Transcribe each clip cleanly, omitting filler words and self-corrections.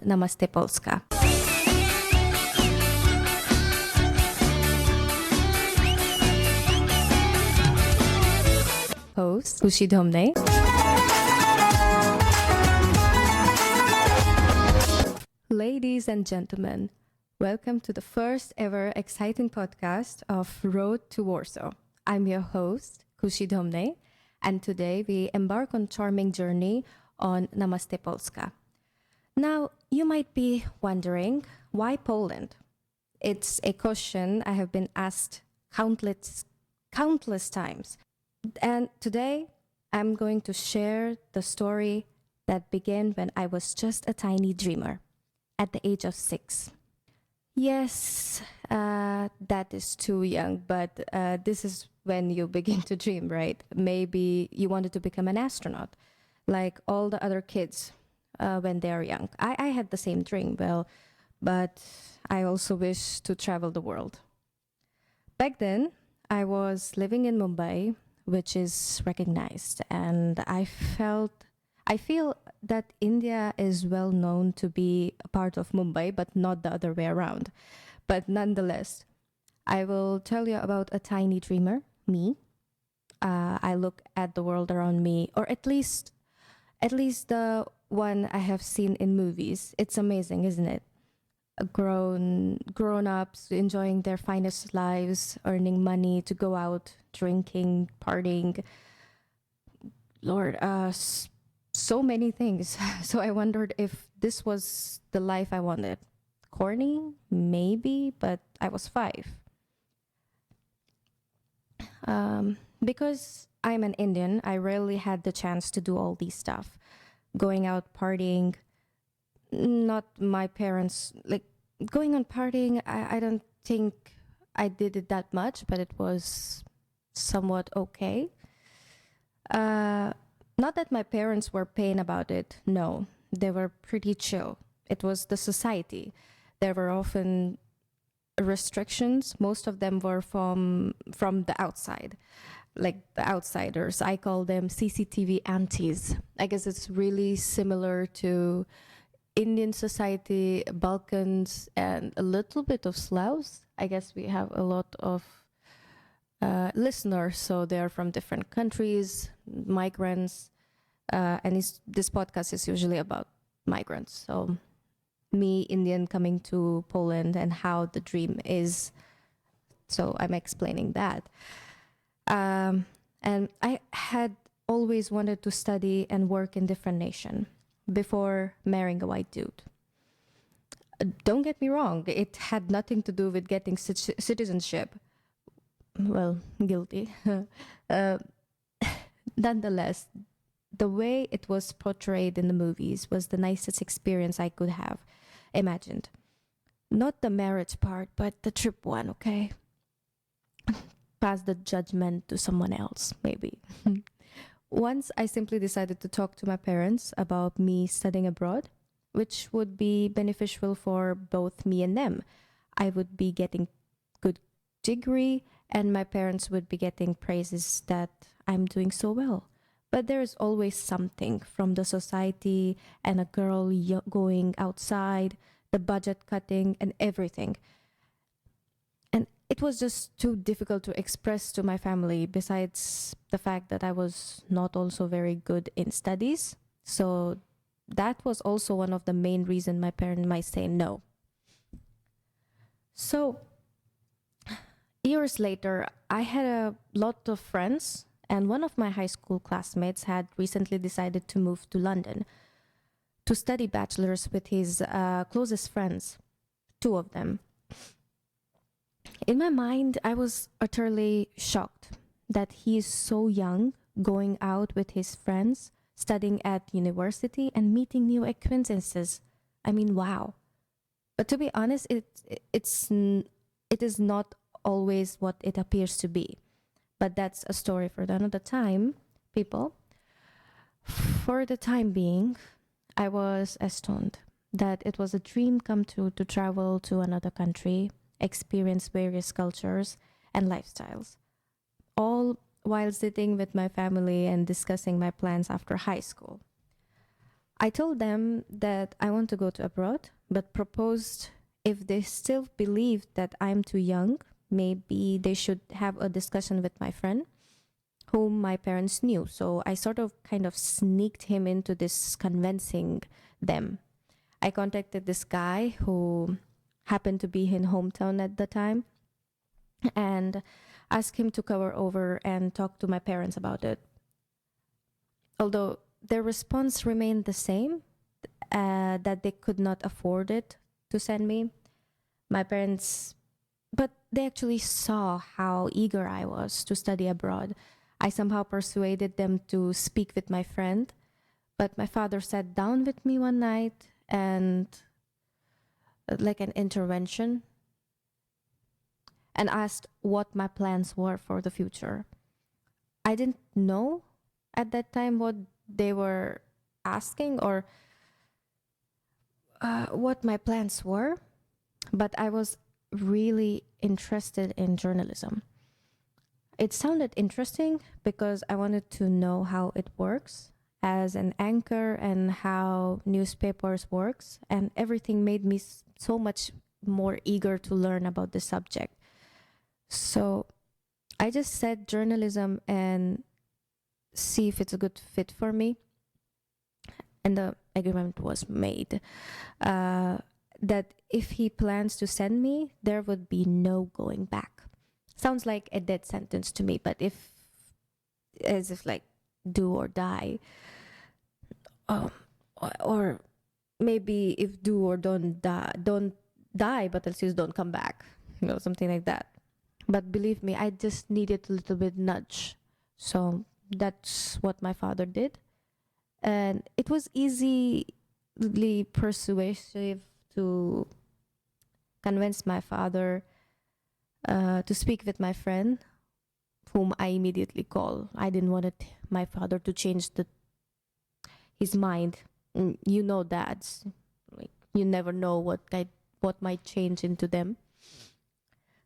Namaste Polska. Host, uświadomnej. Ladies and gentlemen, welcome to the first ever exciting podcast of Road to Warsaw. I'm your host, Kusi Domnej, and today we embark on a charming journey on Namaste Polska. Now, you might be wondering, why Poland? It's a question I have been asked countless times. And today, I'm going to share the story that began when I was just a tiny dreamer at the age of 6. Yes, that is too young, but this is when you begin to dream, right? Maybe you wanted to become an astronaut, like all the other kids when they are young. I had the same dream, but I also wish to travel the world. Back then, I was living in Mumbai, which is recognized, and I feel that India is well known to be a part of Mumbai, but not the other way around. But nonetheless, I will tell you about a tiny dreamer, me. I look at the world around me, or at least the one I have seen in movies. It's amazing, isn't it? Grown-ups enjoying their finest lives, earning money to go out, drinking, partying. Lord, so many things. So I wondered if this was the life I wanted. Corny? Maybe, but I was 5. Because I'm an Indian, I rarely had the chance to do all these stuff. Going out partying, not my parents, like going on partying, I don't think I did it that much, but it was somewhat okay. Not that my parents were paying about it, no. They were pretty chill. It was the society. There were often restrictions. Most of them were from the outside, like the outsiders. I call them CCTV aunties. I guess it's really similar to Indian society, Balkans, and a little bit of Slavs. I guess we have a lot of listeners, so they're from different countries, migrants, and this podcast is usually about migrants. So me, Indian, coming to Poland and how the dream is. So I'm explaining that. And I had always wanted to study and work in different nation before marrying a white dude. Don't get me wrong, it had nothing to do with getting citizenship. Well, guilty. Nonetheless, the way it was portrayed in the movies was the nicest experience I could have imagined. Not the marriage part, but the trip one, okay? Pass the judgment to someone else, maybe. Once I simply decided to talk to my parents about me studying abroad, which would be beneficial for both me and them. I would be getting good degree, and my parents would be getting praises that I'm doing so well. But there is always something from the society and a girl going outside, the budget cutting and everything. And it was just too difficult to express to my family, besides the fact that I was not also very good in studies. So that was also one of the main reasons my parents might say no. So years later, I had a lot of friends, and one of my high school classmates had recently decided to move to London to study bachelor's with his closest friends, 2 of them. In my mind, I was utterly shocked that he is so young, going out with his friends, studying at university and meeting new acquaintances. I mean, wow. But to be honest, it is not always what it appears to be. But that's a story for another time, people. For the time being, I was astounded that it was a dream come true to travel to another country, experience various cultures and lifestyles, all while sitting with my family and discussing my plans after high school. I told them that I want to go to abroad, but proposed if they still believe that I'm too young, maybe they should have a discussion with my friend, whom my parents knew. So I sort of kind of sneaked him into this convincing them. I contacted this guy who happened to be in hometown at the time and asked him to cover over and talk to my parents about it. Although their response remained the same, that they could not afford it to send me. My parents, but they actually saw how eager I was to study abroad. I somehow persuaded them to speak with my friend, but my father sat down with me one night and like an intervention and asked what my plans were for the future. I didn't know at that time what they were asking or what my plans were, but I was really interested in journalism. It sounded interesting because I wanted to know how it works as an anchor and how newspapers works, and everything made me so much more eager to learn about the subject. So I just said journalism and see if it's a good fit for me. And the agreement was made that if he plans to send me, there would be no going back. Sounds like a dead sentence to me, but as if like do or die. Or maybe if do or don't die, but at least don't come back, something like that. But believe me, I just needed a little bit nudge. So that's what my father did. And it was easily persuasive to convince my father to speak with my friend, whom I immediately called. I didn't want my father to change his mind. You know, dads, like you never know what might change into them.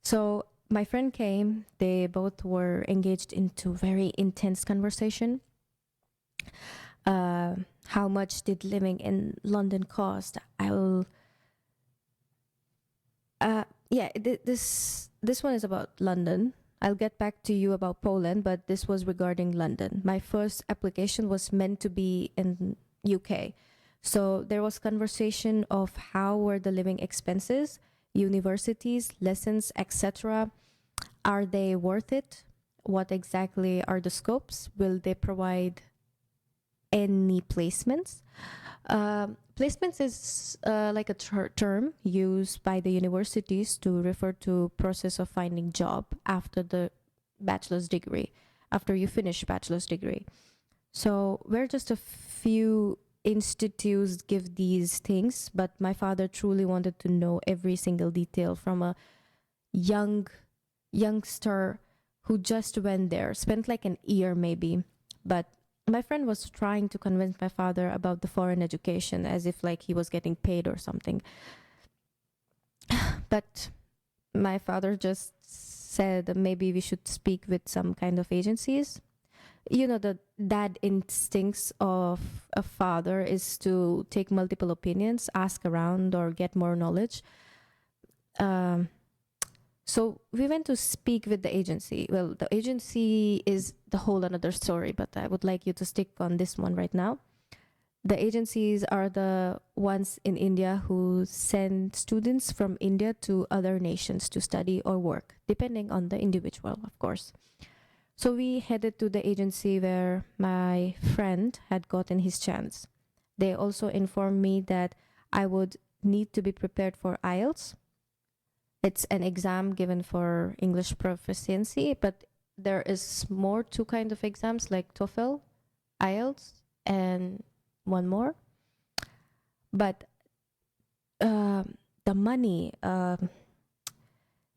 So my friend came. They both were engaged into very intense conversation. How much did living in London cost? This one is about London. I'll get back to you about Poland, but this was regarding London. My first application was meant to be in UK. So there was conversation of how were the living expenses, universities, lessons, etc. Are they worth it? What exactly are the scopes? Will they provide any placements? Placements is like a term used by the universities to refer to process of finding job after the bachelor's degree, after you finish bachelor's degree. So we're just a few institutes give these things, but my father truly wanted to know every single detail from a youngster who just went there, spent like an year maybe, but my friend was trying to convince my father about the foreign education as if like he was getting paid or something. But my father just said that maybe we should speak with some kind of agencies. The dad instincts of a father is to take multiple opinions, ask around or get more knowledge. So we went to speak with the agency. Well, the agency is the whole another story, but I would like you to stick on this one right now. The agencies are the ones in India who send students from India to other nations to study or work, depending on the individual, of course. So we headed to the agency where my friend had gotten his chance. They also informed me that I would need to be prepared for IELTS. It's an exam given for English proficiency, but there is more two kind of exams like TOEFL, IELTS, and one more. But the money,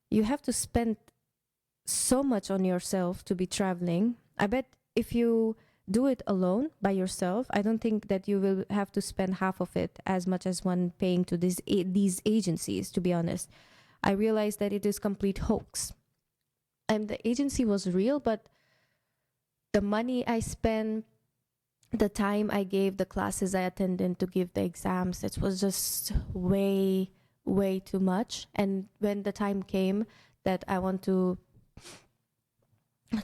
you have to spend so much on yourself to be traveling. I bet if you do it alone by yourself, I don't think that you will have to spend half of it as much as one paying to these agencies, to be honest. I realized that it is complete hoax. And the agency was real, but the money I spent the time I gave, the classes I attended to give the exams, it was just way, way too much. And when the time came that I want to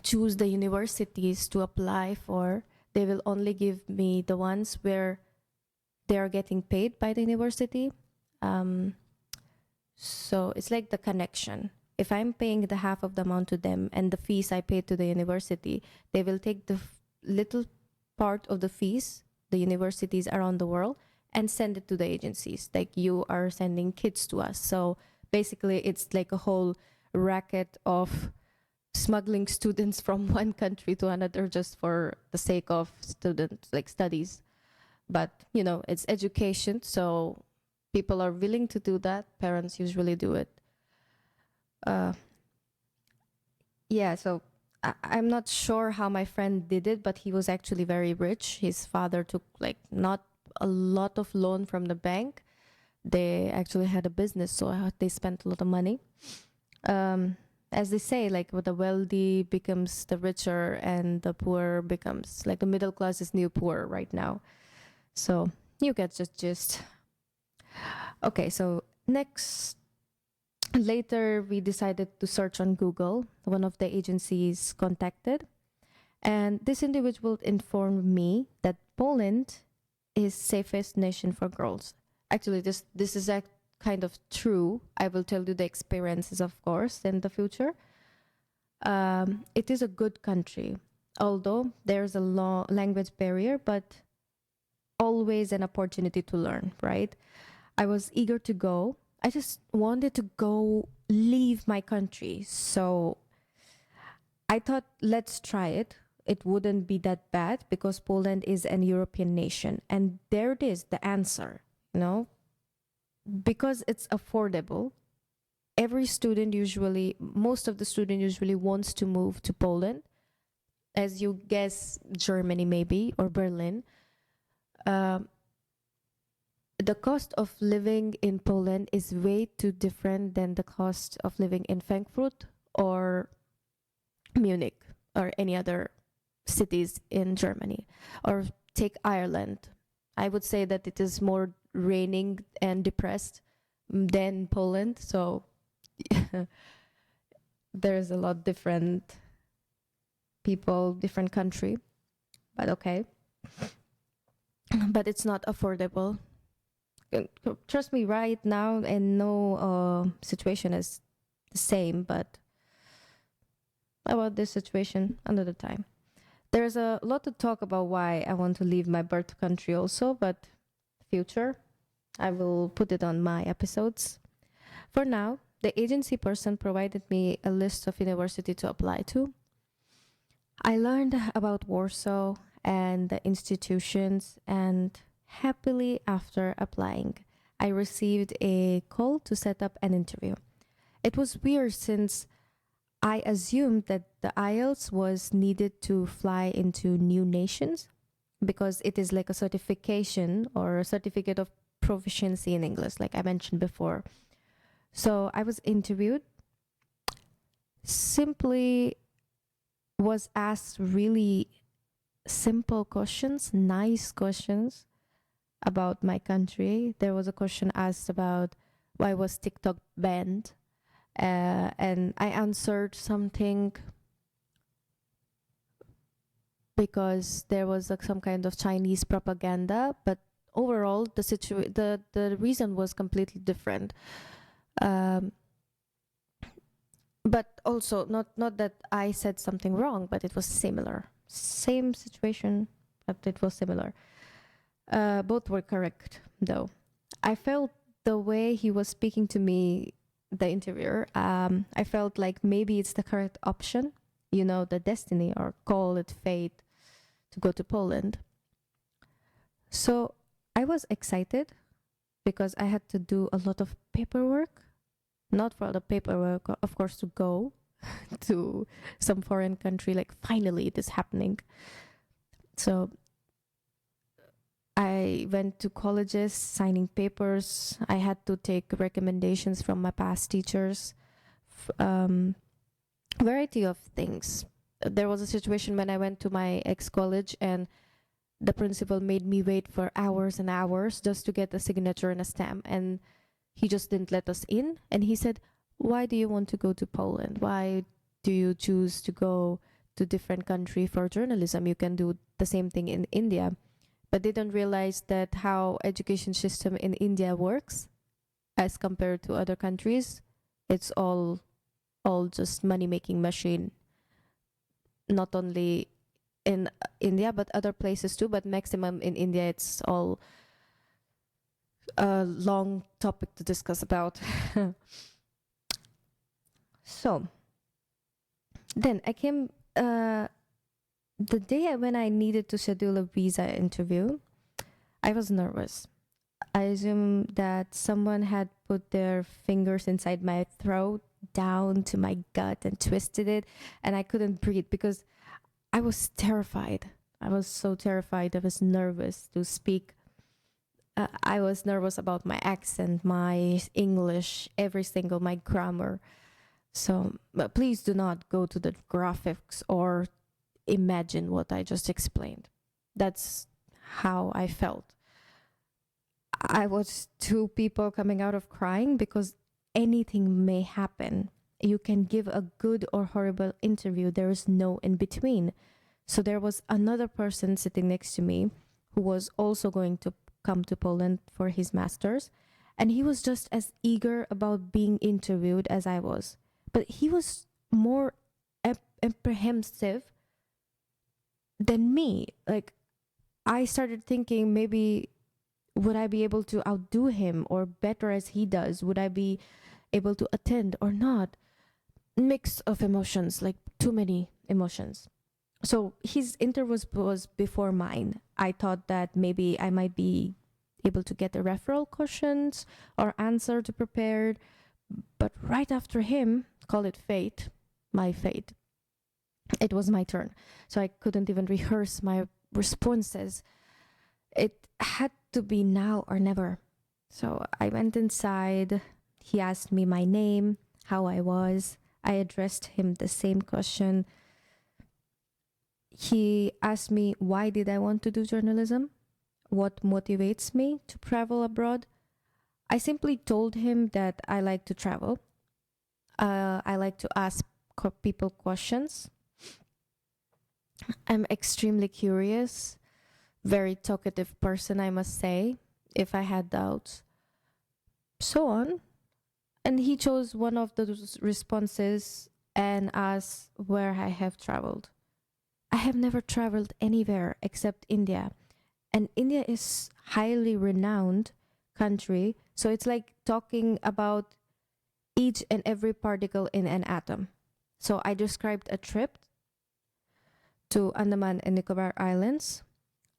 choose the universities to apply for, they will only give me the ones where they are getting paid by the university. So it's like the connection. If I'm paying the half of the amount to them and the fees I paid to the university, they will take the little part of the fees, the universities around the world, and send it to the agencies. Like you are sending kids to us. So basically it's like a whole racket of smuggling students from one country to another just for the sake of students, like studies. But, you know, it's education, so people are willing to do that. Parents usually do it. Yeah, so I'm not sure how my friend did it, but he was actually very rich. His father took like not a lot of loan from the bank. They actually had a business, so they spent a lot of money. As they say, like the wealthy becomes the richer and the poor becomes, like the middle class is new poor right now. So you get the gist. Okay, so later we decided to search on Google. One of the agencies contacted, and this individual informed me that Poland is safest nation for girls. Actually, this is a kind of true. I will tell you the experiences, of course, in the future. It is a good country, although there's a language barrier, but always an opportunity to learn, right? I was eager to go. I just wanted to go leave my country. So I thought, let's try it. It wouldn't be that bad because Poland is an European nation. And there it is, the answer, you know, because it's affordable. Most of the student usually wants to move to Poland. As you guess, Germany maybe, or Berlin. The cost of living in Poland is way too different than the cost of living in Frankfurt or Munich or any other cities in Germany. Or take Ireland. I would say that it is more raining and depressed than Poland. So there's a lot different people, different country. But okay. But it's not affordable. Trust me, right now, and no situation is the same, but about this situation another time. There's a lot to talk about why I want to leave my birth country also, but future, I will put it on my episodes. For now, the agency person provided me a list of university to apply to. I learned about Warsaw and the institutions, and happily after applying, I received a call to set up an interview. It was weird since I assumed that the IELTS was needed to fly into new nations because it is like a certification or a certificate of proficiency in English, like I mentioned before. So I was interviewed, simply was asked really simple questions, nice questions about my country. There was a question asked about why was TikTok banned, and I answered something because there was some kind of Chinese propaganda, but overall the reason was completely different. But also not that I said something wrong, but it was similar. Same situation, but it was similar. Both were correct, though. I felt the way he was speaking to me, the interviewer, I felt like maybe it's the correct option, you know, the destiny, or call it fate, to go to Poland. So I was excited because I had to do a lot of paperwork. Not for the paperwork, of course, to go to some foreign country, like finally it is happening. So I went to colleges signing papers. I had to take recommendations from my past teachers, variety of things. There was a situation when I went to my ex-college and the principal made me wait for hours and hours just to get a signature and a stamp. And he just didn't let us in. And he said, why do you want to go to Poland? Why do you choose to go to different country for journalism? You can do the same thing in India. But they don't realize that how education system in India works as compared to other countries. It's all just money-making machine, not only in India, but other places too, but maximum in India. It's all a long topic to discuss about. So then I came, the day when I needed to schedule a visa interview, I was nervous. I assume that someone had put their fingers inside my throat down to my gut and twisted it, and I couldn't breathe because I was terrified. I was so terrified. I was nervous to speak. I was nervous about my accent, my English, my grammar. So please do not go to the graphics or imagine what I just explained. That's how I felt. I was two people coming out of crying because anything may happen. You can give a good or horrible interview. There is no in between. So there was another person sitting next to me who was also going to come to Poland for his master's. And he was just as eager about being interviewed as I was. But he was more apprehensive than me. Like, I started thinking maybe would I be able to outdo him or better as he does? Would I be able to attend or not? Mix of emotions, like too many emotions. So his interview was before mine. I thought that maybe I might be able to get the referral questions or answer to prepared. But right after him, call it fate, my fate, it was my turn. So I couldn't even rehearse my responses. It had to be now or never. So I went inside. He asked me my name, how I was. I addressed him the same question. He asked me, why did I want to do journalism? What motivates me to travel abroad? I simply told him that I like to travel. I like to ask people questions. I'm extremely curious, very talkative person, I must say, if I had doubts. So on. And he chose one of the responses and asked where I have traveled. I have never traveled anywhere except India. And India is highly renowned country. So it's like talking about each and every particle in an atom. So I described a trip to Andaman and Nicobar Islands.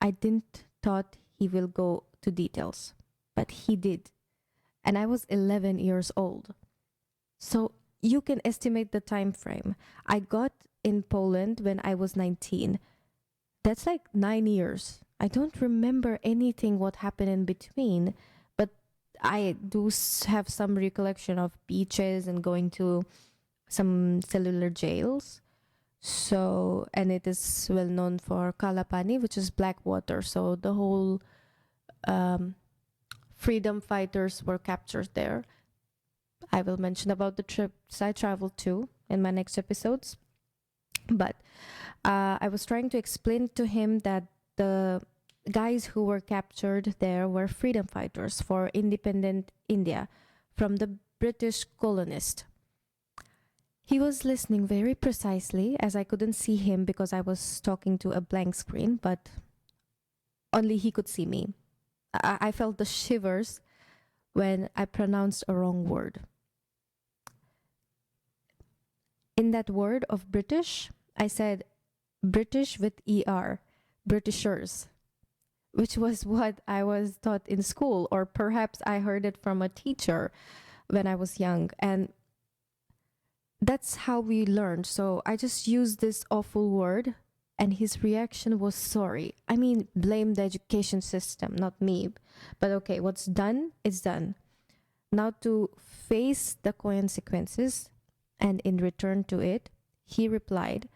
I didn't thought he will go to details, but he did. And I was 11 years old. So you can estimate the time frame. I got in Poland when I was 19. That's like 9 years. I don't remember anything what happened in between, but I do have some recollection of beaches and going to some cellular jails. So, and it is well known for Kalapani, which is black water. So the whole freedom fighters were captured there. I will mention about the trips I traveled to in my next episodes. But I was trying to explain to him that the guys who were captured there were freedom fighters for independent India from the British colonist. He was listening very precisely, as I couldn't see him because I was talking to a blank screen, but only he could see me. I felt the shivers when I pronounced a wrong word. In that word of British, I said British with ER, Britishers, which was what I was taught in school, or perhaps I heard it from a teacher when I was young. And that's how we learned. So I just used this awful word, and his reaction was sorry. I mean, blame the education system, not me. But okay, what's done is done. Now to face the consequences, and in return to it, he replied,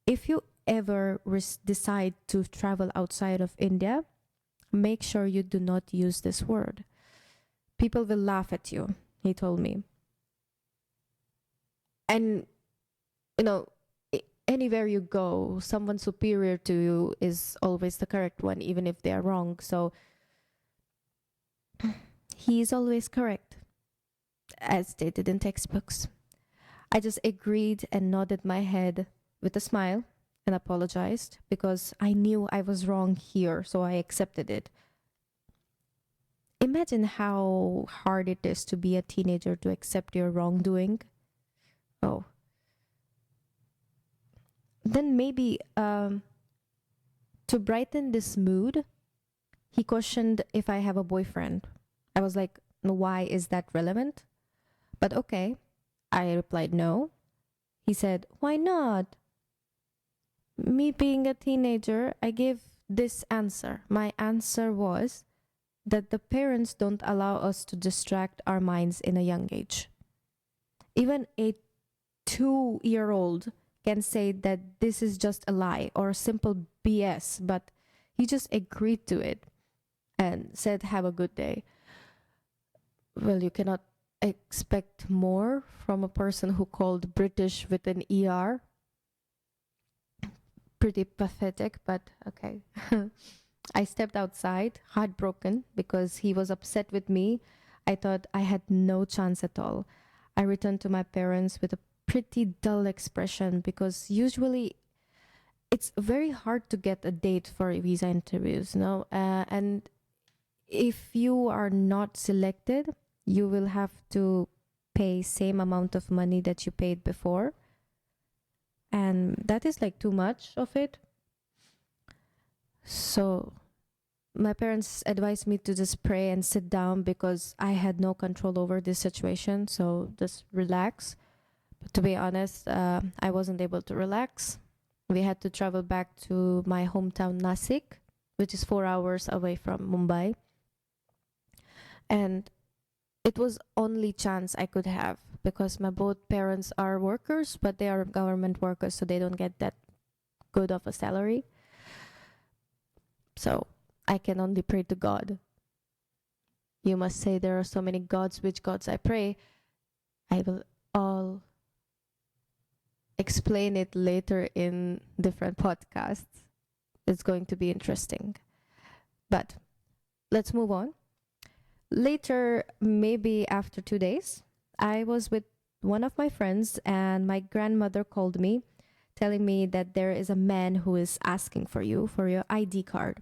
if you ever decide to travel outside of India, make sure you do not use this word. People will laugh at you, he told me. And, anywhere you go, someone superior to you is always the correct one, even if they are wrong. So he is always correct, as stated in textbooks. I just agreed and nodded my head with a smile and apologized because I knew I was wrong here, so I accepted it. Imagine how hard it is to be a teenager to accept your wrongdoing. Oh. Then maybe to brighten this mood, he questioned if I have a boyfriend. I was like, why is that relevant? But okay. I replied no. He said, why not? Me being a teenager, I gave this answer. My answer was that the parents don't allow us to distract our minds in a young age. Even a 2-year-old can say that this is just a lie or simple BS, but he just agreed to it and said, have a good day. Well, you cannot expect more from a person who called British with an ER. Pretty pathetic, but okay. I stepped outside, heartbroken, because he was upset with me. I thought I had no chance at all. I returned to my parents with a pretty dull expression because usually it's very hard to get a date for visa interviews, and if you are not selected, you will have to pay same amount of money that you paid before. And that is like too much of it. So my parents advised me to just pray and sit down because I had no control over this situation. So just relax. But to be honest, I wasn't able to relax. We had to travel back to my hometown Nasik, which is 4 hours away from Mumbai. And it was only chance I could have because my both parents are workers, but they are government workers, so they don't get that good of a salary. So I can only pray to God. You must say there are so many gods, which gods I pray. I will all explain it later in different podcasts. It's going to be interesting. But let's move on. Later, maybe after 2 days, I was with one of my friends and my grandmother called me telling me that there is a man who is asking for you for your ID card.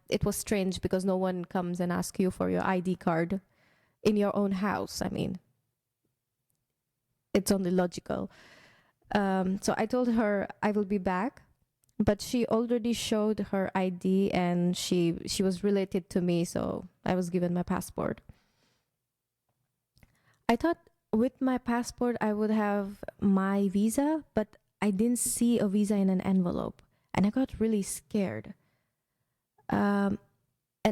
It was strange because no one comes and asks you for your ID card in your own house. I mean, it's only logical. So I told her I will be back, but she already showed her ID and she was related to me, so I was given my passport. I thought with my passport I would have my visa, but I didn't see a visa in an envelope and I got really scared. And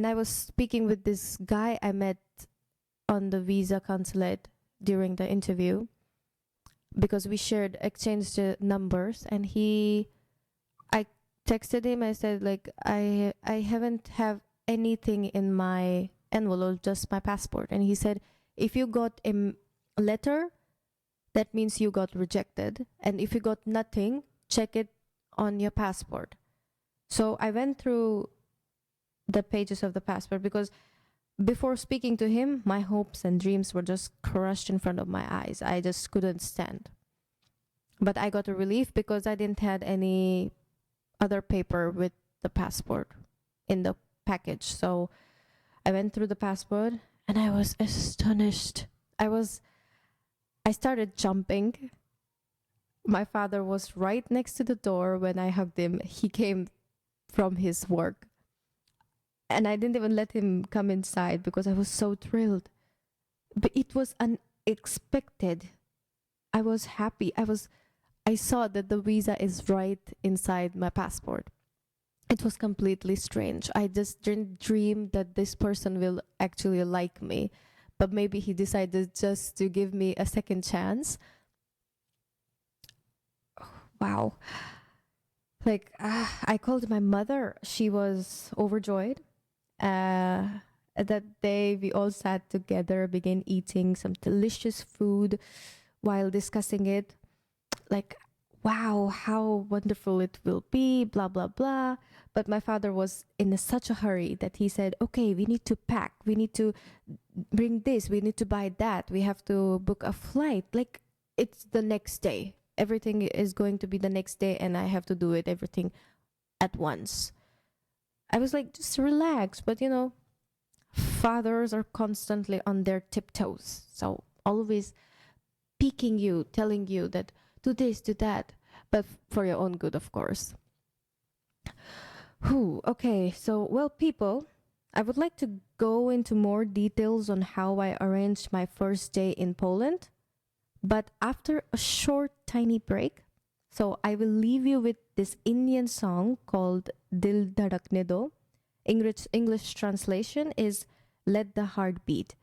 I was speaking with this guy I met on the visa consulate during the interview because we exchanged numbers, and I texted him. I said like I haven't have anything in my envelope, just my passport. And he said, if you got a letter, that means you got rejected, and if you got nothing, check it on your passport. So I went through the pages of the passport because before speaking to him, my hopes and dreams were just crushed in front of my eyes. I just couldn't stand. But I got a relief because I didn't have any other paper with the passport in the package. So I went through the passport and I was astonished. I started jumping. My father was right next to the door when I hugged him. He came from his work. And I didn't even let him come inside because I was so thrilled. But it was unexpected. I was happy. I saw that the visa is right inside my passport. It was completely strange. I just didn't dream that this person will actually like me. But maybe he decided just to give me a second chance. Wow. I called my mother. She was overjoyed. That day, we all sat together, began eating some delicious food while discussing it. Like, wow, how wonderful it will be, blah, blah, blah. But my father was in such a hurry that he said, okay, we need to pack. We need to bring this. We need to buy that. We have to book a flight. Like, it's the next day. Everything is going to be the next day, and I have to do it, everything at once. I was like, just relax. But, fathers are constantly on their tiptoes. So always piquing you, telling you that do this, do that, but for your own good, of course. Okay, so, well, people, I would like to go into more details on how I arranged my first day in Poland, but after a short, tiny break. So I will leave you with this Indian song called Dil Dhadakne Do. English translation is Let the Heart Beat.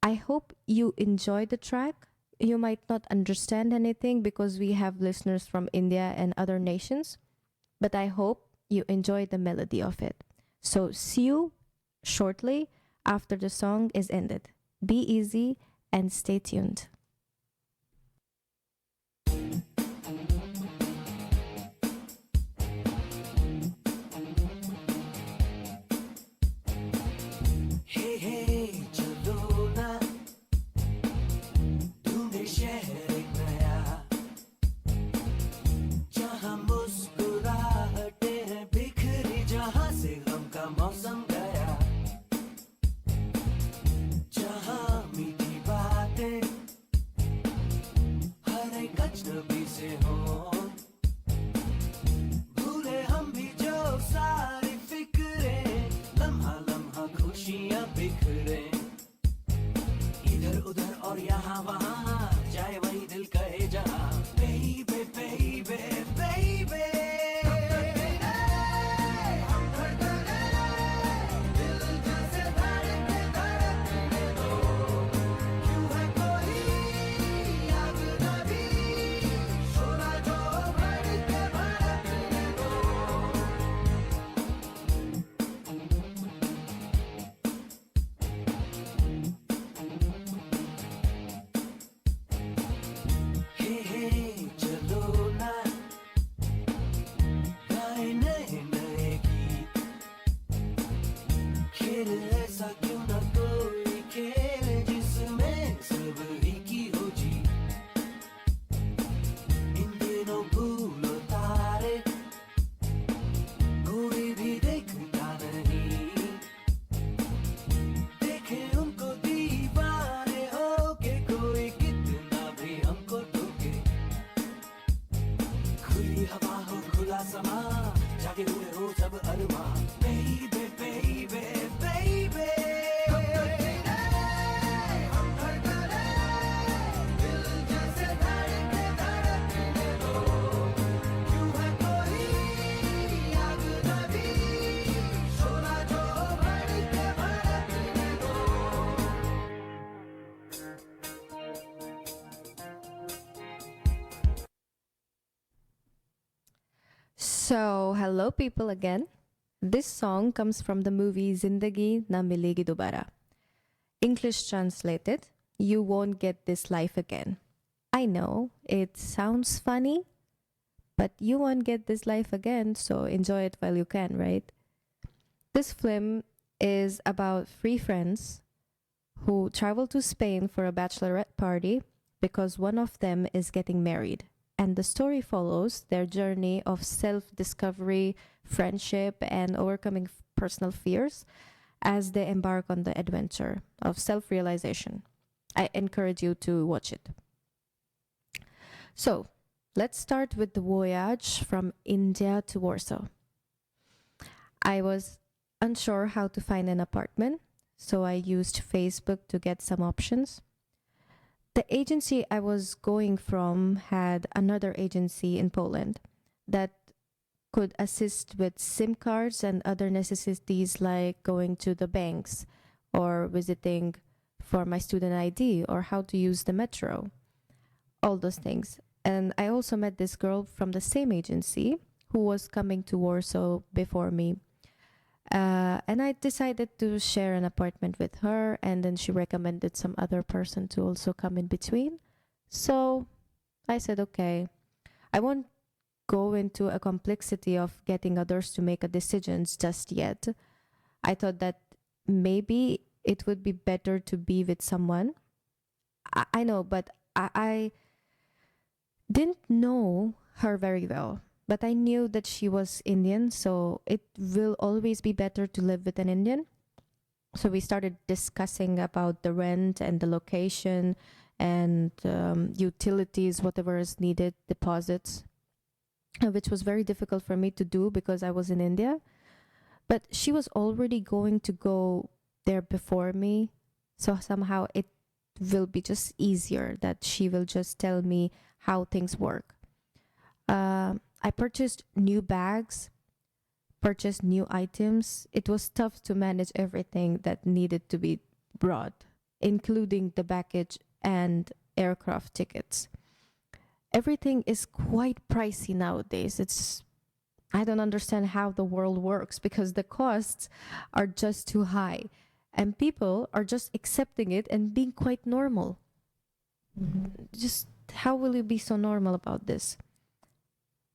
I hope you enjoy the track. You might not understand anything because we have listeners from India and other nations, but I hope you enjoy the melody of it. So see you shortly after the song is ended. Be easy and stay tuned. So, hello people again. This song comes from the movie Zindagi Na Milegi Dobara. English translated, You Won't Get This Life Again. I know, it sounds funny, but you won't get this life again, so enjoy it while you can, right? This film is about three friends who travel to Spain for a bachelorette party because one of them is getting married. And the story follows their journey of self-discovery, friendship, and overcoming personal fears as they embark on the adventure of self-realization. I encourage you to watch it. So, let's start with the voyage from India to Warsaw. I was unsure how to find an apartment, so I used Facebook to get some options. The agency I was going from had another agency in Poland that could assist with SIM cards and other necessities like going to the banks or visiting for my student ID or how to use the metro, all those things. And I also met this girl from the same agency who was coming to Warsaw before me. And I decided to share an apartment with her, and then she recommended some other person to also come in between. So I said, okay, I won't go into a complexity of getting others to make a decisions just yet. I thought that maybe it would be better to be with someone. I know, but I didn't know her very well. But I knew that she was Indian, so it will always be better to live with an Indian. So we started discussing about the rent and the location and utilities, whatever is needed, deposits, which was very difficult for me to do because I was in India. But she was already going to go there before me. So somehow it will be just easier that she will just tell me how things work. I purchased new bags, purchased new items. It was tough to manage everything that needed to be brought, including the baggage and aircraft tickets. Everything is quite pricey nowadays. I don't understand how the world works because the costs are just too high and people are just accepting it and being quite normal. Just how will you be so normal about this?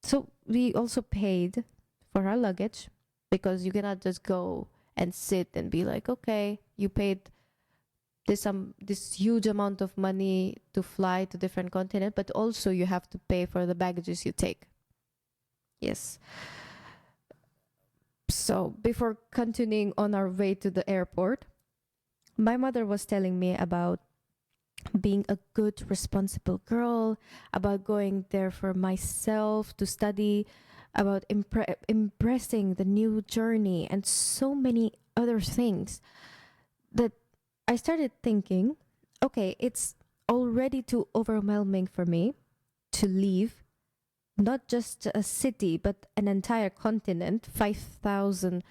So we also paid for our luggage because you cannot just go and sit and be like, okay, you paid this huge amount of money to fly to different continent, but also you have to pay for the baggages you take. Yes. So before continuing on our way to the airport, my mother was telling me about being a good, responsible girl, about going there for myself to study, about embracing the new journey, and so many other things that I started thinking, okay, it's already too overwhelming for me to leave not just a city, but an entire continent, 5,000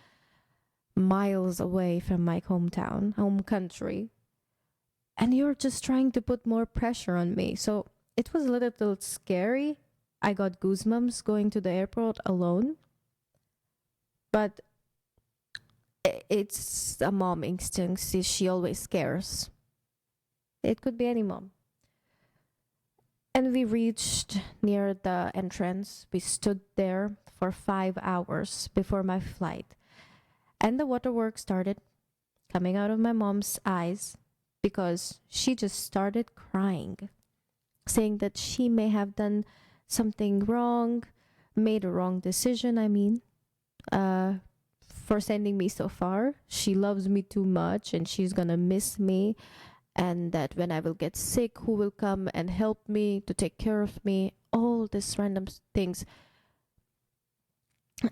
miles away from my hometown, home country. And you're just trying to put more pressure on me. So it was a little scary. I got goosebumps going to the airport alone. But it's a mom instinct. She always cares. It could be any mom. And we reached near the entrance. We stood there for 5 hours before my flight. And the waterworks started coming out of my mom's eyes, because she just started crying, saying that she may have done something wrong, made a wrong decision, for sending me so far. She loves me too much and she's gonna miss me, and that when I will get sick, who will come and help me to take care of me, all these random things.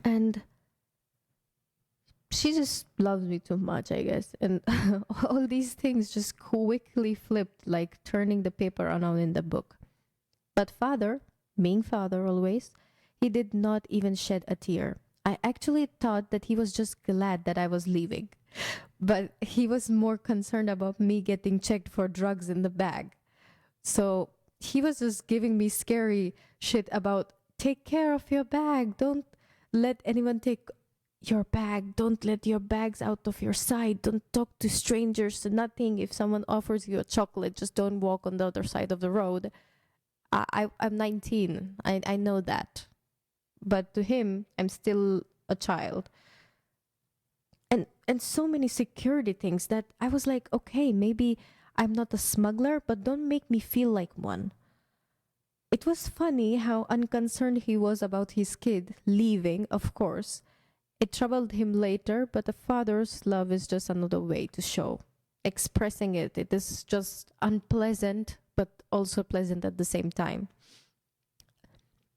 And she just loves me too much, I guess. And all these things just quickly flipped, like turning the paper around in the book. But father, being father always, he did not even shed a tear. I actually thought that he was just glad that I was leaving. But he was more concerned about me getting checked for drugs in the bag. So he was just giving me scary shit about, take care of your bag. Don't let anyone take your bag. Don't let your bags out of your sight. Don't talk to strangers. Nothing. If someone offers you a chocolate, just don't walk on the other side of the road. I'm 19. I know that. But to him, I'm still a child. And so many security things that I was like, okay, maybe I'm not a smuggler, but don't make me feel like one. It was funny how unconcerned he was about his kid leaving, of course. It troubled him later, but a father's love is just another way to show. Expressing it is just unpleasant, but also pleasant at the same time.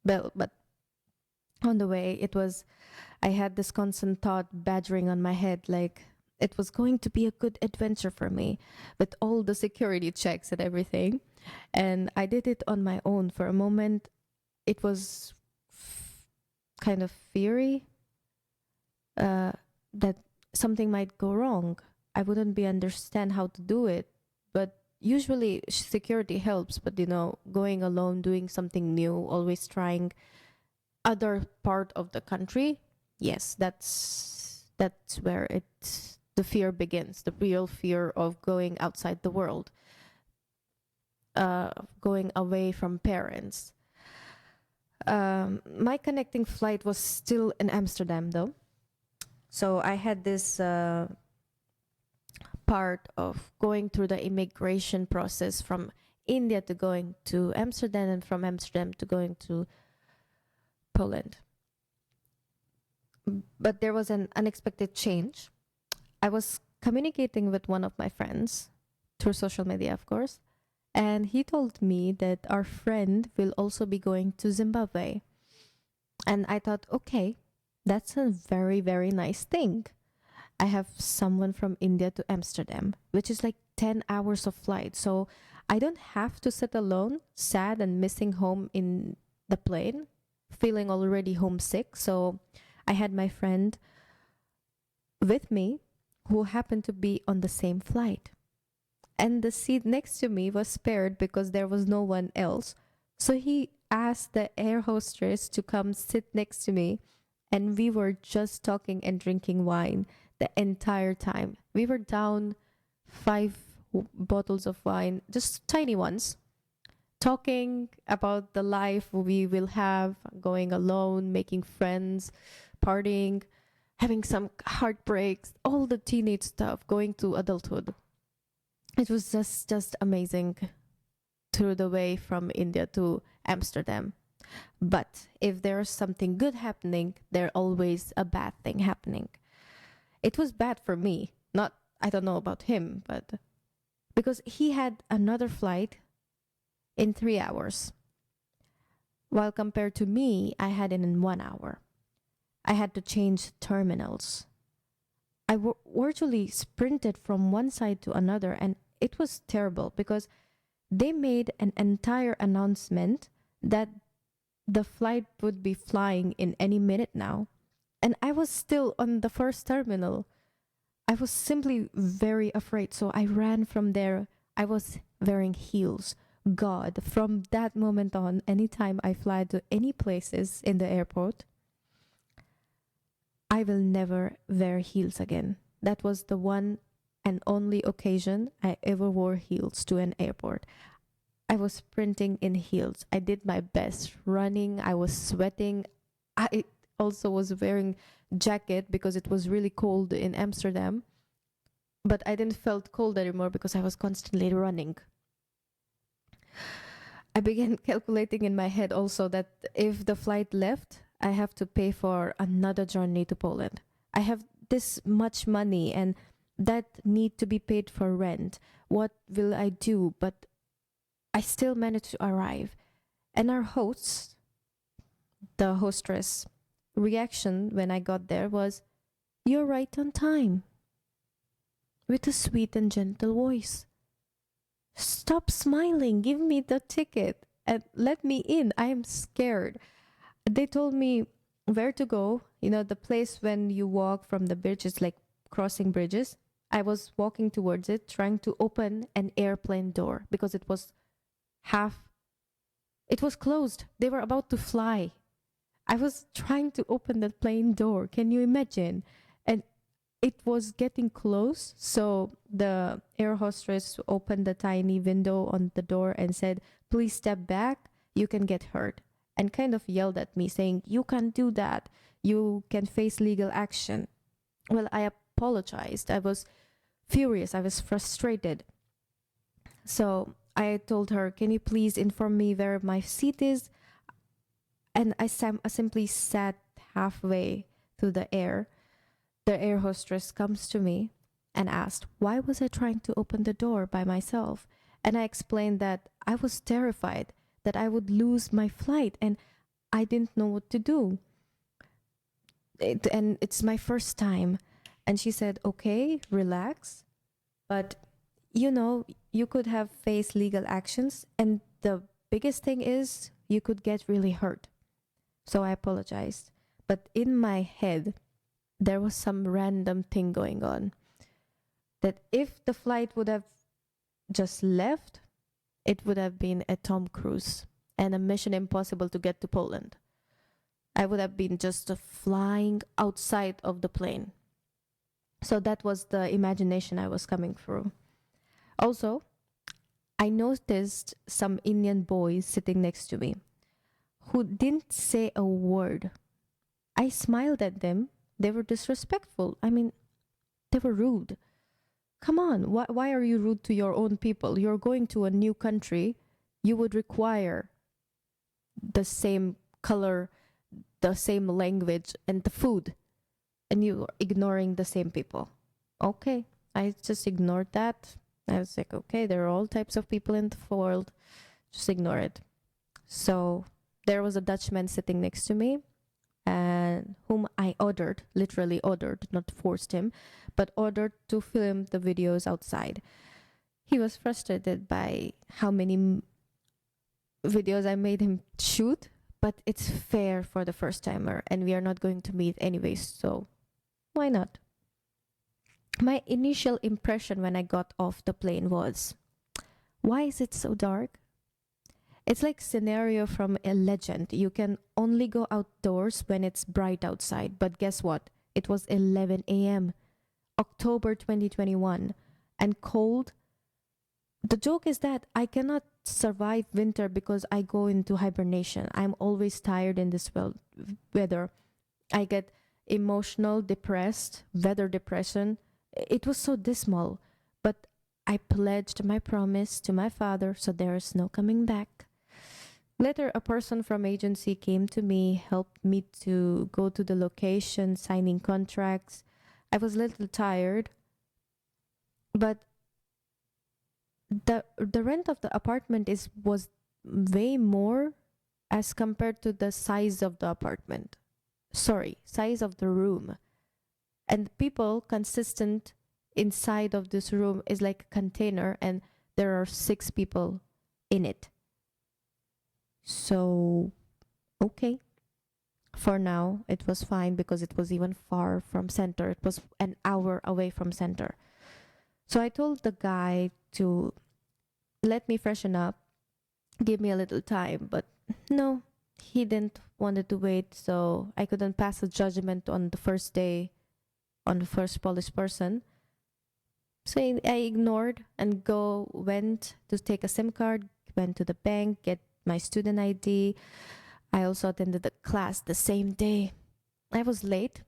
Well, but on the way, I had this constant thought badgering on my head, like it was going to be a good adventure for me with all the security checks and everything. And I did it on my own. For a moment, it was kind of feary that something might go wrong. I wouldn't understand how to do it. But usually security helps, but going alone, doing something new, always trying, other part of the country, yes, that's where the fear begins, the real fear of going outside the world, going away from parents. My connecting flight was still in Amsterdam, though. So I had this part of going through the immigration process from India to going to Amsterdam, and from Amsterdam to going to Poland. But there was an unexpected change. I was communicating with one of my friends through social media, of course, and he told me that our friend will also be going to Zimbabwe. And I thought, okay, that's a very, very nice thing. I have someone from India to Amsterdam, which is like 10 hours of flight. So I don't have to sit alone, sad and missing home in the plane, feeling already homesick. So I had my friend with me who happened to be on the same flight. And the seat next to me was spared because there was no one else. So he asked the air hostess to come sit next to me, and we were just talking and drinking wine the entire time. We were down 5 bottles of wine, just tiny ones, talking about the life we will have, going alone, making friends, partying, having some heartbreaks, all the teenage stuff, going to adulthood. It was just amazing through the way from India to Amsterdam. But if there's something good happening, there's always a bad thing happening. It was bad for me, not, I don't know about him, but because he had another flight in 3 hours, while compared to me, I had it in 1 hour. I had to change terminals. I virtually sprinted from one side to another, and it was terrible because they made an entire announcement that the flight would be flying in any minute now. And I was still on the first terminal. I was simply very afraid. So I ran from there. I was wearing heels. God, from that moment on, anytime I fly to any places in the airport, I will never wear heels again. That was the one and only occasion I ever wore heels to an airport. I was sprinting in heels. I did my best running. I was sweating. I also was wearing jacket because it was really cold in Amsterdam. But I didn't felt cold anymore because I was constantly running. I began calculating in my head also that if the flight left, I have to pay for another journey to Poland. I have this much money and that need to be paid for rent. What will I do? But I still managed to arrive. And our host, the hostess, reaction when I got there was, "You're right on time," with a sweet and gentle voice. "Stop smiling, give me the ticket and let me in. I am scared." They told me where to go. You know, the place when you walk from the bridge is like crossing bridges. I was walking towards it, trying to open an airplane door because it was closed. They were about to fly. I was trying to open the plane door. Can you imagine? And it was getting close. So the air hostess opened the tiny window on the door and said, "Please step back. You can get hurt." And kind of yelled at me saying, "You can't do that. You can face legal action." Well, I apologized. I was furious. I was frustrated. So I told her, "Can you please inform me where my seat is?" And I simply sat halfway through the air. The air hostess comes to me and asked, why was I trying to open the door by myself? And I explained that I was terrified that I would lose my flight and I didn't know what to do. And it's my first time. And she said, "Okay, relax. But, you know, you could have faced legal actions. And the biggest thing is you could get really hurt." So I apologized. But in my head, there was some random thing going on. That if the flight would have just left, it would have been a Tom Cruise and a Mission Impossible to get to Poland. I would have been just flying outside of the plane. So that was the imagination I was coming through. Also, I noticed some Indian boys sitting next to me who didn't say a word. I smiled at them. They were disrespectful. I mean, they were rude. Come on, why are you rude to your own people? You're going to a new country. You would require the same color, the same language, and the food. And you're ignoring the same people. Okay, I just ignored that. I was like, okay, there are all types of people in the world. Just ignore it. So there was a Dutchman sitting next to me, and whom I ordered, literally ordered, not forced him, but ordered to film the videos outside. He was frustrated by how many videos I made him shoot, but it's fair for the first timer, and we are not going to meet anyways, so why not? My initial impression when I got off the plane was, why is it so dark? It's like scenario from a legend. You can only go outdoors when it's bright outside. But guess what? It was 11 a.m., October 2021, and cold. The joke is that I cannot survive winter because I go into hibernation. I'm always tired in this weather. I get emotional, depressed, weather depression. It was so dismal, but I pledged my promise to my father, so there is no coming back. Later, a person from agency came to me, helped me to go to the location, signing contracts. I was a little tired, but the rent of the apartment was way more as compared to the size of the apartment. Sorry, size of the room. And people consistent inside of this room is like a container, and there are 6 people in it. So, okay. For now, it was fine because it was even far from center. It was an hour away from center. So I told the guy to let me freshen up, give me a little time, but no, he didn't wanted to wait, so I couldn't pass a judgment on the first day on the first Polish person. So I ignored and went to take a SIM card, went to the bank, get my student ID. I also attended the class the same day. I was late.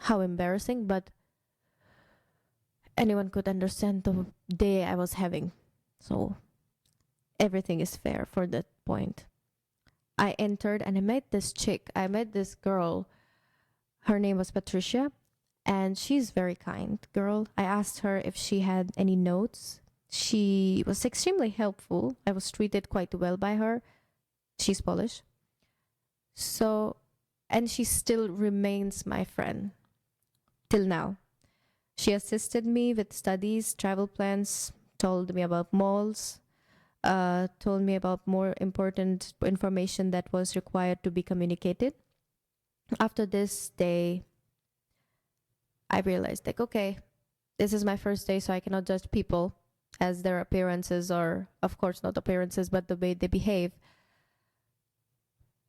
How embarrassing, but anyone could understand the day I was having. So everything is fair for that point. I entered and I met this chick. I met this girl. Her name was Patricia, and she's very kind girl. I asked her if she had any notes. She was extremely helpful. I was treated quite well by her. She's Polish. So, and she still remains my friend till now. She assisted me with studies, travel plans, told me about malls, told me about more important information that was required to be communicated. After this day, I realized, like, okay, this is my first day, so I cannot judge people as their appearances, or of course not appearances, but the way they behave.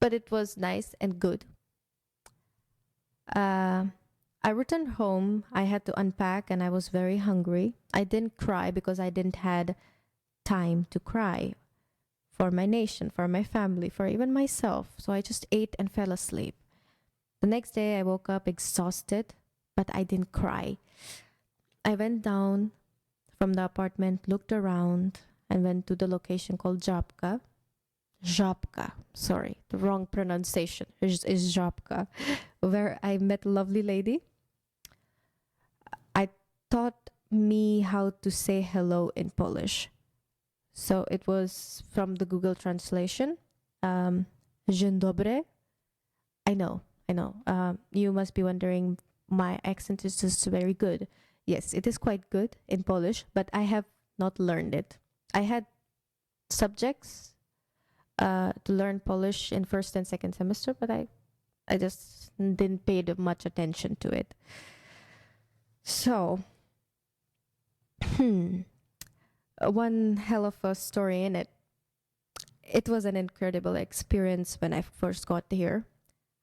But it was nice and good. I returned home. I had to unpack and I was very hungry. I didn't cry because I didn't had time to cry for my nation, for my family, for even myself. So I just ate and fell asleep. The next day I woke up exhausted, but I didn't cry. I went down from the apartment, looked around, and went to the location called Żabka. Żabka, sorry, the wrong pronunciation is Żabka, where I met a lovely lady. I taught me how to say hello in Polish. So it was from the Google translation. Dzień dobry. I know. You must be wondering, my accent is just very good. Yes, it is quite good in Polish, but I have not learned it. I had subjects to learn Polish in first and second semester, but I just didn't pay much attention to it. So, one hell of a story in it. It was an incredible experience when I first got here.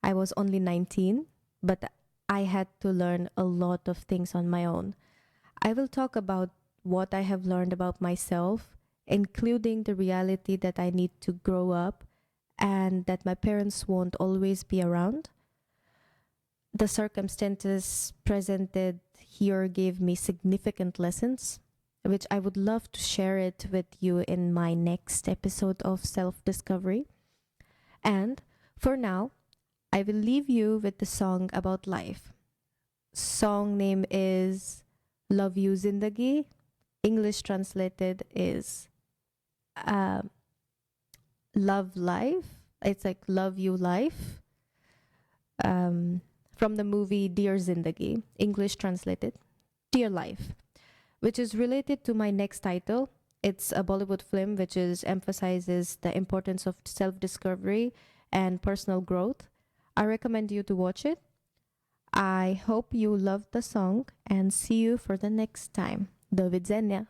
I was only 19, but I had to learn a lot of things on my own. I will talk about what I have learned about myself, including the reality that I need to grow up and that my parents won't always be around. The circumstances presented here gave me significant lessons, which I would love to share it with you in my next episode of Self-Discovery. And for now, I will leave you with the song about life. Song name is Love You Zindagi. English translated is Love Life. It's like Love You Life. From the movie Dear Zindagi. English translated Dear Life, which is related to my next title. It's a Bollywood film which emphasizes the importance of self-discovery and personal growth. I recommend you to watch it. I hope you loved the song and see you for the next time. Do widzenia.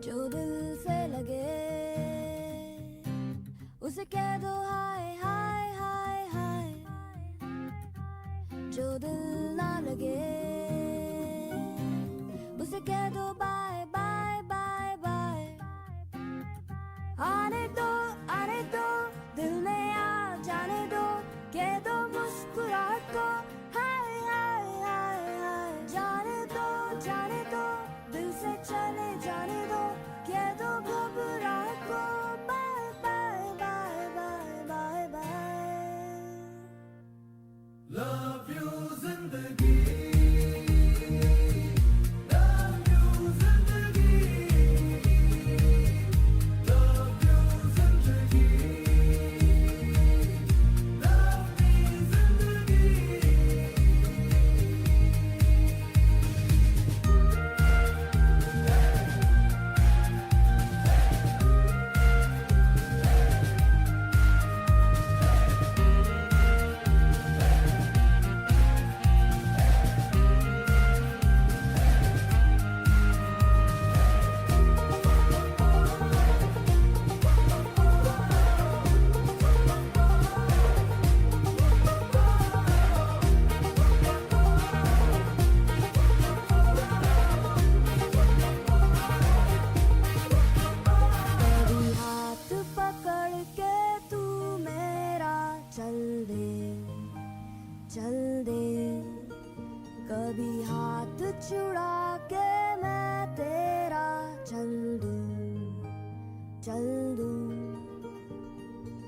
जो दिल से लगे उसे कह दो हाय हाय हाय हाय, जो दिल ना लगे उसे कह दो बाय बाय बाय बाय। आने दो दिल में आ जाने दो, कह दो मुस्कुराहट को हाय हाय हाय हाय। जाने दो दिल से चले जाने दो, कह दो घबराहट को bye bye bye bye bye bye. Love you zindagi, कभी हाथ छुड़ा के मैं तेरा चल दूं।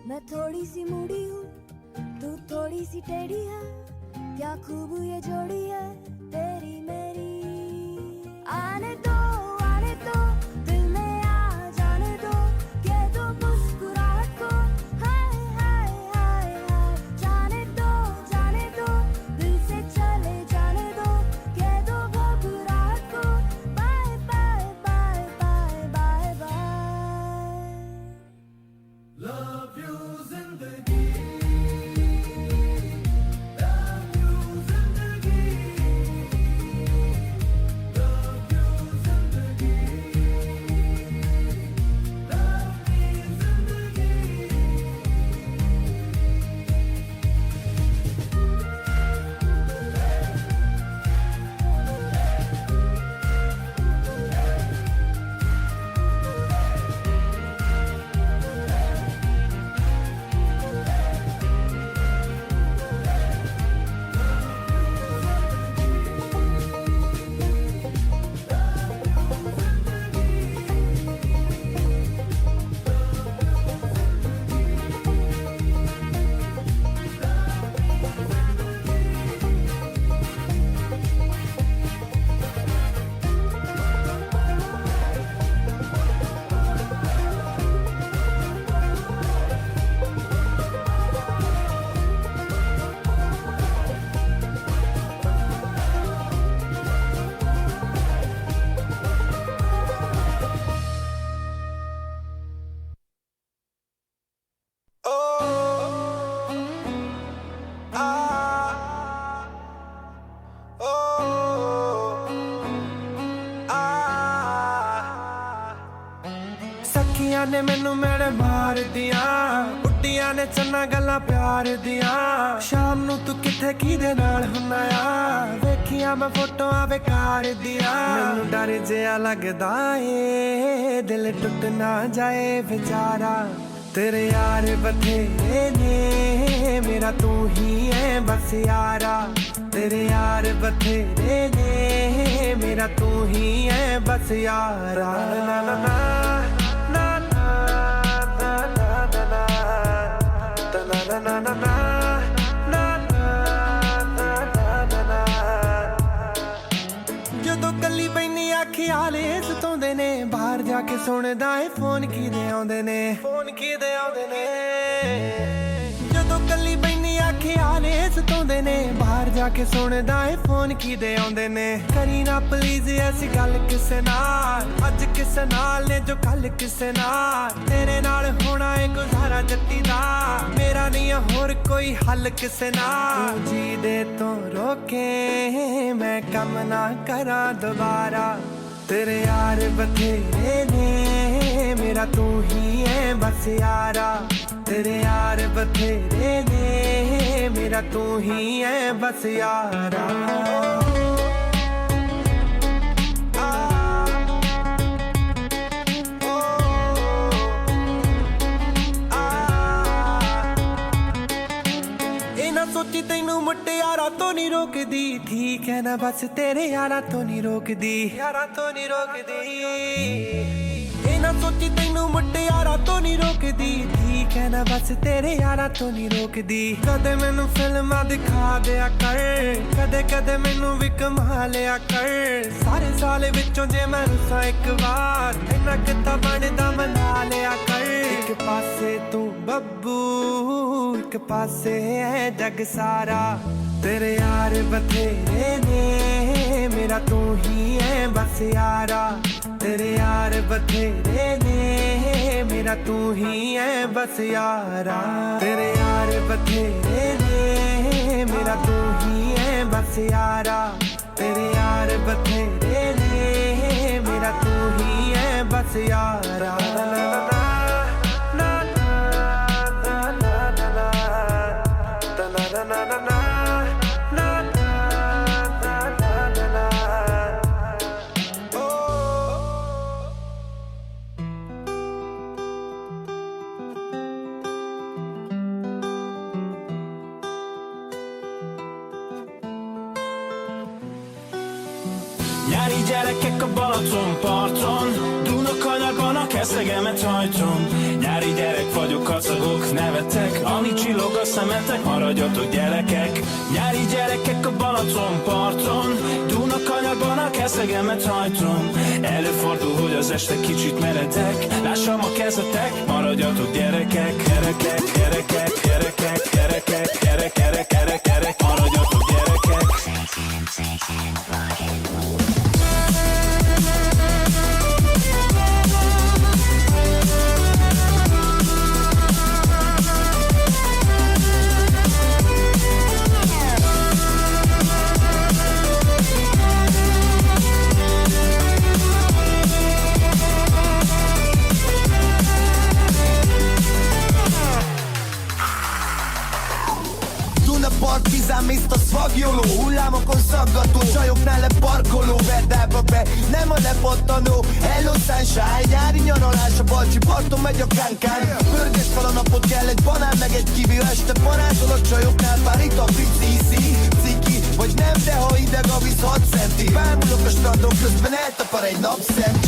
मैं थोड़ी सी मूडी हूँ, तू थोड़ी सी टेढ़ी है, क्या खूब ये जोड़ी है तेरी मेरी। आने दो दिल में आ जाने दो, कह दो मुस्कुराहट को हाय हाय हाय हाय। जाने दो दिल से चले जाने दो, कह दो घबराहट को bye bye bye bye bye bye. love you zindagi, love you zindagi, love you zindagi. ਅੱਖਾਂ ਨੇ ਮੈਨੂੰ ਮੇਰੇ ਮਾਰ ਦੀਆਂ ਉੱਡੀਆਂ ਨੇ ਚੰਨਾ ਗੱਲਾਂ ਪਿਆਰ ਦੀਆਂ ਸ਼ਾਮ ਨੂੰ ਤੂੰ ਕਿੱਥੇ ਕਿਹਦੇ ਨਾਲ ਹੁੰਨਾ ਆ ਵੇਖੀਆਂ ਮੈਂ ਫੋਟੋਆਂ ਬੇਕਾਰ ਦੀਆਂ ਮੈਨੂੰ ਡਰ ਜਿਹਾ ਲੱਗਦਾ ਏ ਦਿਲ ਟੁੱਟ ਨਾ ਜਾਏ ਵਿਚਾਰਾ तेरे यार बथेरे ने मेरा तू ही है बस यारा तेरे यार बथेरे ने मेरा तू ही है बस यारा ना ना ना ना ना ना ना ना ना ना ना ਜਦੋਂ ਕੱਲੀ ਬੈਨੀ ਆਖੀ ਹਾਲੇ ਸਤਾਉਂਦੇ ਨੇ ਬਾਹਰ ਜਾ ਕੇ ਸੁਣਦਾ ਏ ਫੋਨ ਕਿਹਦੇ ਆਉਂਦੇ ਨੇ ਜਦੋਂ ਕੱਲੀ ਬੈਨੀ ਆਖੀ ਹਾਲੇ ਸਤਾਉਂਦੇ ਨੇ ਬਾਹਰ ਜਾ ਕੇ ਸੁਣਦਾ ਏ ਫੋਨ ਕਿਹਦੇ ਆਉਂਦੇ ਨੇ ਕਰੀ ਨਾ ਪਲੀਜ਼ ਐਸੀ ਗੱਲ ਕਿਸੇ ਨਾਲ ਅੱਜ ਕਿਸੇ ਨਾਲ ਨੇ ਜੋ ਕੱਲ ਕਿਸੇ ਨਾਲ ਤੇਰੇ ਨਾਲ ਹੋਣਾ ਏ ਗੁਜ਼ਾਰਾ ਜੱਟੀ ਦਾ ਮੇਰਾ ਨਹੀਂ ਹੋਰ ਕੋਈ ਹੱਲ ਕਿਸੇ ਨਾਲ ਜੀ ਦੇ ਤੋਂ ਰੋਕੇ ਮੈਂ ਕੰਮ ਨਾ ਕਰਾਂ ਦੁਬਾਰਾ तेरे यार बथेरे ने मेरा तू ही है बस यारा तेरे यार बथेरे ने मेरा तू ही है बस यारा सोची तेनू मुटियारा तो नहीं रोकदी ठीक है ना बस तेरे यारा तो नहीं रोकदी ना सोची तेनू मुटियारा तो नहीं रोकदी ठीक है ना बस तेरे यारा तो नहीं रोकदी कदे मैनू फिल्मां दिखा दिया कर कदे कदे मैनू भी कमा लिया कर सारे साल विचों जे मैं रुसा एक बार इन्ना किता बनदा मना लिया कर एक पासे तू बब्बू एक पासे है जग सारा तेरे यार बथेरे ने मेरा तू ही है बस यारा तेरे यार बथेरे ने मेरा तू ही है बस यारा तेरे यार बथेरे ने मेरा तू ही है बस यारा तेरे यार बथेरे ने मेरा तू ही है बस यारा Nyári gyerekek a Balaton parton dúlnak kanyarban a keszegemet hajtom Nyári gyerek vagyok, kacagok, nevetek Ami csillog a szemetek, maradjatok gyerekek Nyári gyerekek a Balaton parton dúlnak kanyarban a keszegemet hajtom Előfordul, hogy az este kicsit meredek Lássam a kezetek, maradjatok gyerekek Gyerekek, gyerekek, gyerekek, gyerekek, gyerek, gyerek, gyerek, gyerek Maradjatok gyerekek Partizán, Mr. Svagjoló Hullámokon szaggató, csajoknál leparkoló Verdába be, nem a lepattanó Hello Sunshine, nyári nyaralás A Balcsi parton megy a kánkán Pörges fel a napot, kell egy banán meg egy kivi Este parázol a csajoknál, bár itt a pici ciki Vagy nem, de ha ideg a víz 6 centi Bámulok a strandon, közben eltapar egy napszemki